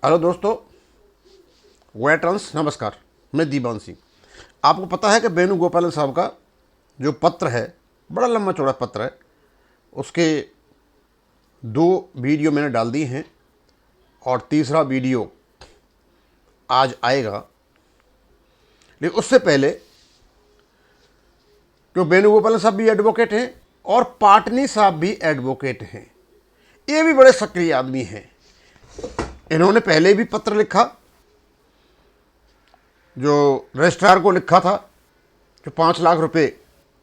Hello दोस्तों, veterans नमस्कार। मैं दीवान सिंह। आपको पता है कि वेणुगोपालन साहब का जो पत्र है, बड़ा लंबा चौड़ा पत्र है। उसके दो वीडियो मैंने डाल दिए हैं और तीसरा वीडियो आज आएगा। लेकिन उससे पहले, क्यों, वेणुगोपालन साहब भी एडवोकेट हैं और पाटनी साहब भी एडवोकेट हैं। ये भी बड़े सक्रिय आदमी हैं। इन्होंने पहले भी पत्र लिखा, जो रजिस्ट्रार को लिखा था, जो 5 लाख रुपए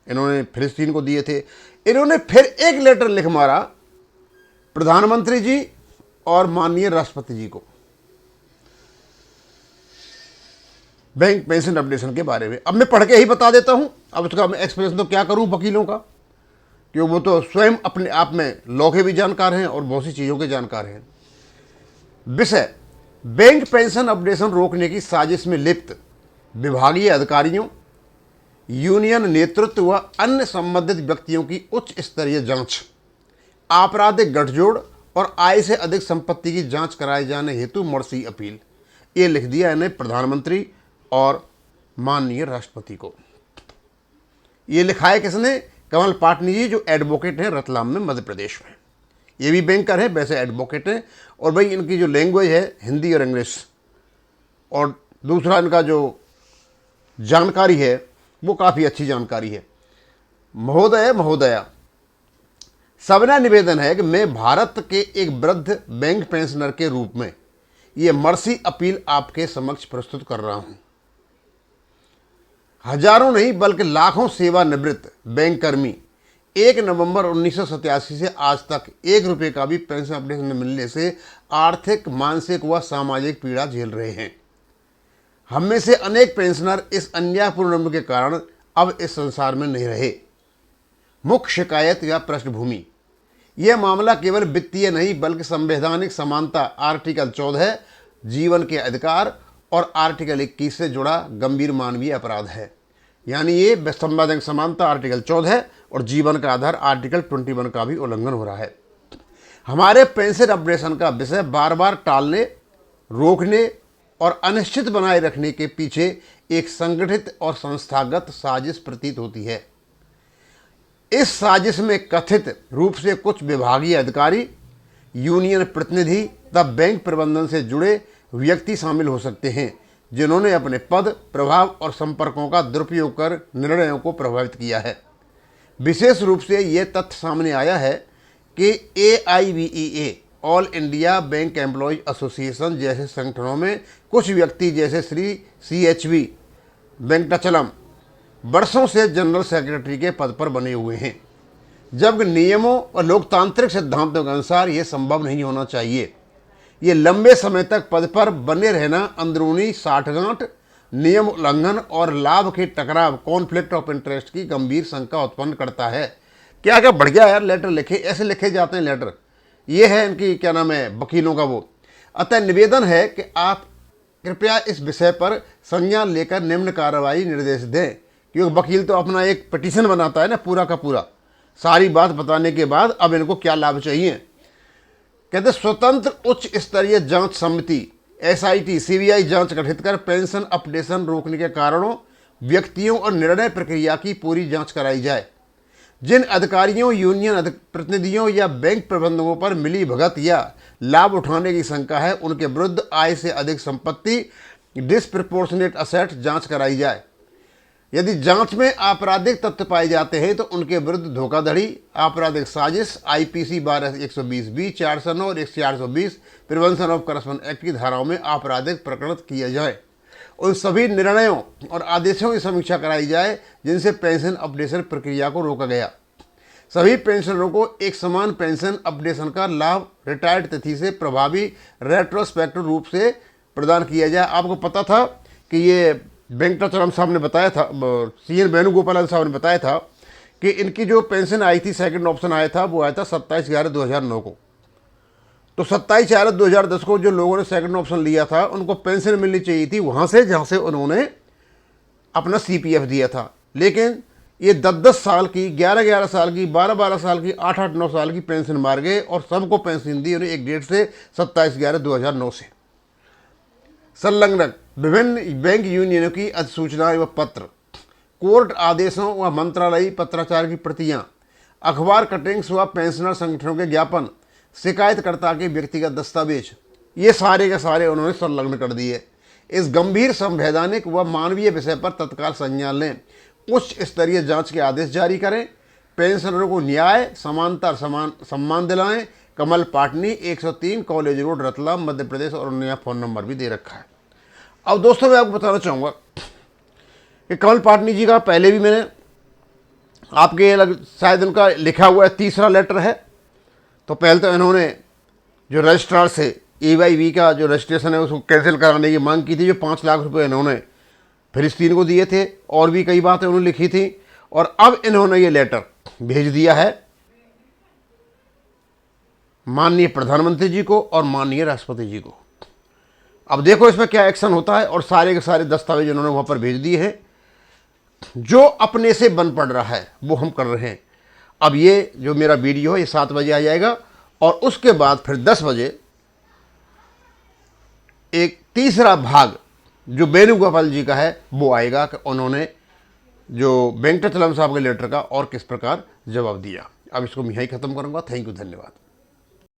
इन्होंने फिलिस्तीन को दिए थे। इन्होंने फिर एक लेटर लिख मारा प्रधानमंत्री जी और माननीय राष्ट्रपति जी को, बैंक पेंशन अपडेशन के बारे में। अब मैं पढ़ के ही बता देता हूं। अब उसका मैं एक्सप्लेनेशन तो क्या करूं वकीलों का, क्योंकि वो तो स्वयं अपने आप में लॉ के भी जानकार हैं और बहुत सी चीज़ों के जानकार हैं। विषय: बैंक पेंशन अपडेशन रोकने की साजिश में लिप्त विभागीय अधिकारियों, यूनियन नेतृत्व व अन्य संबंधित व्यक्तियों की उच्च स्तरीय जांच, आपराधिक गठजोड़ और आय से अधिक संपत्ति की जांच कराए जाने हेतु मर्सी अपील। ये लिख दिया इन्हें प्रधानमंत्री और माननीय राष्ट्रपति को। ये लिखा है किसने? कमल पाटनी जी, जो एडवोकेट हैं रतलाम में, मध्य प्रदेश में। ये भी बैंकर हैं, वैसे एडवोकेट हैं। और भाई इनकी जो लैंग्वेज है हिंदी और इंग्लिश, और दूसरा इनका जो जानकारी है वो काफ़ी अच्छी जानकारी है। महोदय महोदया, सबना निवेदन है कि मैं भारत के एक वृद्ध बैंक पेंशनर के रूप में ये मर्सी अपील आपके समक्ष प्रस्तुत कर रहा हूं। हजारों नहीं बल्कि लाखों सेवानिवृत्त बैंक कर्मी 1 नवंबर 1987 से आज तक 1 रुपये का भी पेंशन अपडेशन न मिलने से आर्थिक, मानसिक व सामाजिक पीड़ा झेल रहे हैं। हम में से अनेक पेंशनर इस अन्यायपूर्ण नियम के कारण अब इस संसार में नहीं रहे। मुख्य शिकायत या पृष्ठभूमि: यह मामला केवल वित्तीय नहीं बल्कि संवैधानिक समानता आर्टिकल 14 जीवन के अधिकार और आर्टिकल 21 से जुड़ा गंभीर मानवीय अपराध है। यानी ये संवैधानिक समानता आर्टिकल 14 और जीवन का आधार आर्टिकल 21 का भी उल्लंघन हो रहा है। हमारे पेंशन अपडेशन का विषय बार बार टालने, रोकने और अनिश्चित बनाए रखने के पीछे एक संगठित और संस्थागत साजिश प्रतीत होती है। इस साजिश में कथित रूप से कुछ विभागीय अधिकारी, यूनियन प्रतिनिधि तथा बैंक प्रबंधन से जुड़े व्यक्ति शामिल हो सकते हैं, जिन्होंने अपने पद, प्रभाव और संपर्कों का दुरुपयोग कर निर्णयों को प्रभावित किया है। विशेष रूप से ये तथ्य सामने आया है कि AIBEA, all India bank employees association जैसे संगठनों में कुछ व्यक्ति जैसे श्री CHV वेंकटाचलम वर्षों से जनरल सेक्रेटरी के पद पर बने हुए हैं, जबकि नियमों और लोकतांत्रिक सिद्धांतों के अनुसार ये संभव नहीं होना चाहिए। ये लंबे समय तक पद पर बने रहना अंदरूनी साठगांठ, नियम उल्लंघन और लाभ के टकराव, कॉन्फ्लिक्ट ऑफ इंटरेस्ट की गंभीर शंका उत्पन्न करता है। क्या क्या बढ़ गया यार, लेटर लिखे, ऐसे लिखे जाते हैं लेटर। ये है इनकी क्या नाम है, वकीलों का वो। अतः निवेदन है कि आप कृपया इस विषय पर संज्ञान लेकर निम्न कार्रवाई निर्देश दें। क्योंकि वकील तो अपना एक पिटीशन बनाता है ना, पूरा का पूरा, सारी बात बताने के बाद अब इनको क्या लाभ चाहिए। कहते स्वतंत्र उच्च स्तरीय जांच समिति SIT CBI जांच गठित कर पेंशन अपडेशन रोकने के कारणों, व्यक्तियों और निर्णय प्रक्रिया की पूरी जांच कराई जाए। जिन अधिकारियों, यूनियन प्रतिनिधियों या बैंक प्रबंधकों पर मिली भगत या लाभ उठाने की शंका है, उनके विरुद्ध आय से अधिक संपत्ति, डिस्प्रपोर्शनेट असेट जांच कराई जाए। यदि जांच में आपराधिक तथ्य पाए जाते हैं तो उनके विरुद्ध धोखाधड़ी, आपराधिक साजिश, IPC 12/120B 409 और 420 प्रिवेंशन ऑफ करप्शन एक्ट की धाराओं में आपराधिक प्रकरण किया जाए। उन सभी निर्णयों और आदेशों की समीक्षा कराई जाए जिनसे पेंशन अपडेशन प्रक्रिया को रोका गया। सभी पेंशनरों को एक समान पेंशन अपडेशन का लाभ रिटायर्ड तिथि से प्रभावी रेट्रोस्पेक्टिव रूप से प्रदान किया जाए। आपको पता था कि ये वेंकटाचलम साहब ने बताया था, CN वेणुगोपालन साहब ने बताया था कि इनकी जो पेंशन आई थी, सेकंड ऑप्शन आया था, वो आया था 27/11/2009 को। तो 27/11/2010 को जो लोगों ने सेकंड ऑप्शन लिया था उनको पेंशन मिलनी चाहिए थी वहाँ से जहाँ से उन्होंने अपना CPF दिया था। लेकिन ये 10-10 साल की, 11-11 साल की, 12-12 साल की, 8-8, 9 साल की पेंशन मार गए और सबको पेंशन दी उन्हें एक डेट से 27/11/2009 से। संलग्न विभिन्न बैंक यूनियनों की अधिसूचनाएं व पत्र, कोर्ट आदेशों व मंत्रालयी पत्राचार की प्रतियां, अखबार कटिंग्स व पेंशनर संगठनों के ज्ञापन, शिकायतकर्ता के व्यक्तिगत दस्तावेज, ये सारे के सारे उन्होंने संलग्न कर दिए। इस गंभीर संवैधानिक व मानवीय विषय पर तत्काल संज्ञान लें, उच्च स्तरीय जांच के आदेश जारी करें, पेंशनरों को न्याय, समानता, सम्मान दिलाएं। कमल पाटनी, 103 कॉलेज रोड, रतलाम, मध्य प्रदेश। और उन्होंने यहाँ फ़ोन नंबर भी दे रखा है। अब दोस्तों, मैं आपको बताना चाहूँगा कि कमल पाटनी जी का पहले भी मैंने आपके शायद उनका लिखा हुआ है, तीसरा लेटर है। तो पहले तो इन्होंने जो रजिस्ट्रार से AYV का जो रजिस्ट्रेशन है उसको कैंसिल कराने की मांग की थी, जो 5 लाख रुपए इन्होंने फिलिस्तीन को दिए थे, और भी कई बातें उन्होंने लिखी थी। और अब इन्होंने ये लेटर भेज दिया है माननीय प्रधानमंत्री जी को और माननीय राष्ट्रपति जी को। अब देखो इसमें क्या एक्शन होता है। और सारे के सारे दस्तावेज उन्होंने वहाँ पर भेज दिए हैं। जो अपने से बन पड़ रहा है वो हम कर रहे हैं। अब ये जो मेरा वीडियो है ये 7 बजे आ जाएगा, और उसके बाद फिर 10 बजे एक तीसरा भाग जो वेणुगोपाल जी का है वो आएगा कि उन्होंने जो वेंकटचलम साहब के लेटर का और किस प्रकार जवाब दिया। अब इसको मैं यहीं ख़त्म करूँगा। थैंक यू, धन्यवाद।